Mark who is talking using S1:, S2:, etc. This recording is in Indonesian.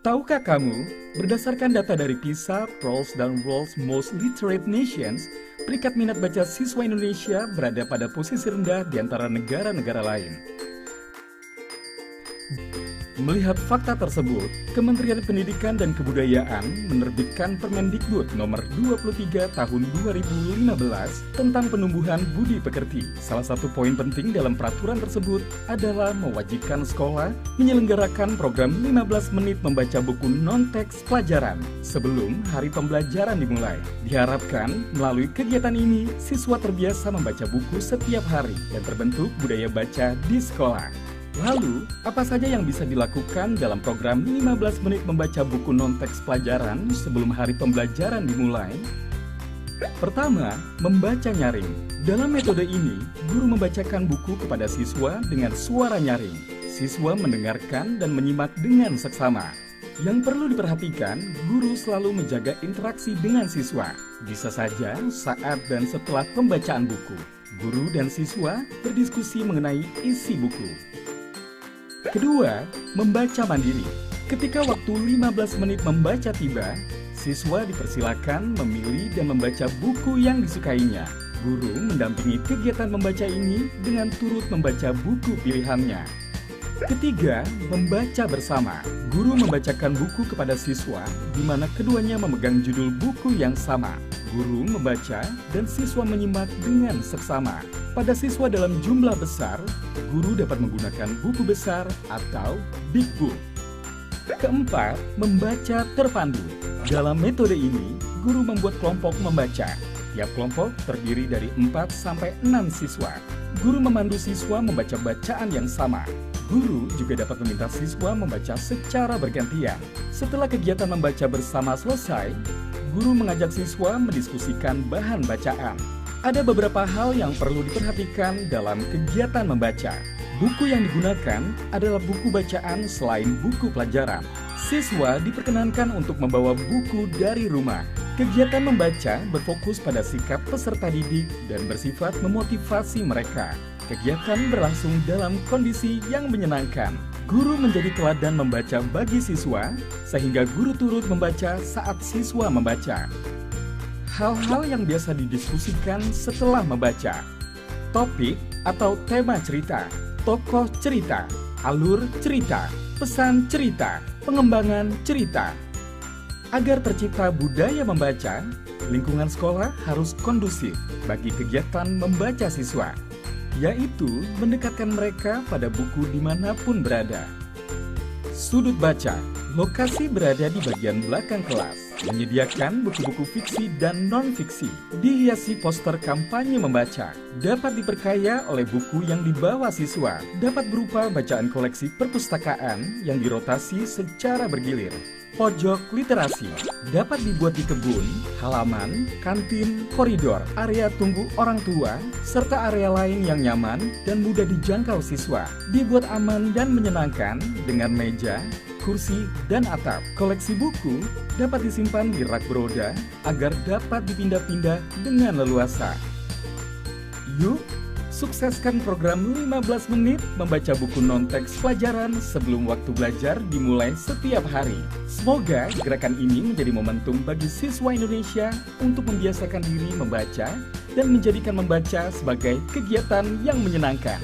S1: Tahukah kamu, berdasarkan data dari PISA, PIRLS, dan World's Most Literate Nations, peringkat minat baca siswa Indonesia berada pada posisi rendah di antara negara-negara lain. Melihat fakta tersebut, Kementerian Pendidikan dan Kebudayaan menerbitkan Permendikbud nomor 23 tahun 2015 tentang penumbuhan budi pekerti. Salah satu poin penting dalam peraturan tersebut adalah mewajibkan sekolah menyelenggarakan program 15 menit membaca buku non-teks pelajaran sebelum hari pembelajaran dimulai. Diharapkan melalui kegiatan ini, siswa terbiasa membaca buku setiap hari dan terbentuk budaya baca di sekolah. Lalu, apa saja yang bisa dilakukan dalam program 15 menit membaca buku non-teks pelajaran sebelum hari pembelajaran dimulai? Pertama, membaca nyaring. Dalam metode ini, guru membacakan buku kepada siswa dengan suara nyaring. Siswa mendengarkan dan menyimak dengan seksama. Yang perlu diperhatikan, guru selalu menjaga interaksi dengan siswa. Bisa saja saat dan setelah pembacaan buku, guru dan siswa berdiskusi mengenai isi buku. Kedua, membaca mandiri. Ketika waktu 15 menit membaca tiba, siswa dipersilakan memilih dan membaca buku yang disukainya. Guru mendampingi kegiatan membaca ini dengan turut membaca buku pilihannya. Ketiga, membaca bersama. Guru membacakan buku kepada siswa, di mana keduanya memegang judul buku yang sama. Guru membaca dan siswa menyimak dengan seksama. Pada siswa dalam jumlah besar, guru dapat menggunakan buku besar atau big book. Keempat, membaca terpandu. Dalam metode ini, guru membuat kelompok membaca. Tiap kelompok terdiri dari 4-6 siswa. Guru memandu siswa membaca bacaan yang sama. Guru juga dapat meminta siswa membaca secara bergantian. Setelah kegiatan membaca bersama selesai, guru mengajak siswa mendiskusikan bahan bacaan. Ada beberapa hal yang perlu diperhatikan dalam kegiatan membaca. Buku yang digunakan adalah buku bacaan selain buku pelajaran. Siswa diperkenankan untuk membawa buku dari rumah. Kegiatan membaca berfokus pada sikap peserta didik dan bersifat memotivasi mereka. Kegiatan berlangsung dalam kondisi yang menyenangkan. Guru menjadi teladan membaca bagi siswa, sehingga guru turut membaca saat siswa membaca. Hal-hal yang biasa didiskusikan setelah membaca. Topik atau tema cerita, tokoh cerita, alur cerita, pesan cerita, pengembangan cerita. Agar tercipta budaya membaca, lingkungan sekolah harus kondusif bagi kegiatan membaca siswa, yaitu mendekatkan mereka pada buku dimanapun berada. Sudut baca, lokasi berada di bagian belakang kelas. Menyediakan buku-buku fiksi dan non-fiksi. Dihiasi poster kampanye membaca. Dapat diperkaya oleh buku yang dibawa siswa. Dapat berupa bacaan koleksi perpustakaan yang dirotasi secara bergilir. Pojok literasi dapat dibuat di kebun, halaman, kantin, koridor, area tunggu orang tua, serta area lain yang nyaman dan mudah dijangkau siswa. Dibuat aman dan menyenangkan dengan meja, kursi, dan atap. Koleksi buku dapat disimpan di rak beroda agar dapat dipindah-pindah dengan leluasa. Yuk, sukseskan program 15 menit membaca buku non-teks pelajaran sebelum waktu belajar dimulai setiap hari. Semoga gerakan ini menjadi momentum bagi siswa Indonesia untuk membiasakan diri membaca dan menjadikan membaca sebagai kegiatan yang menyenangkan.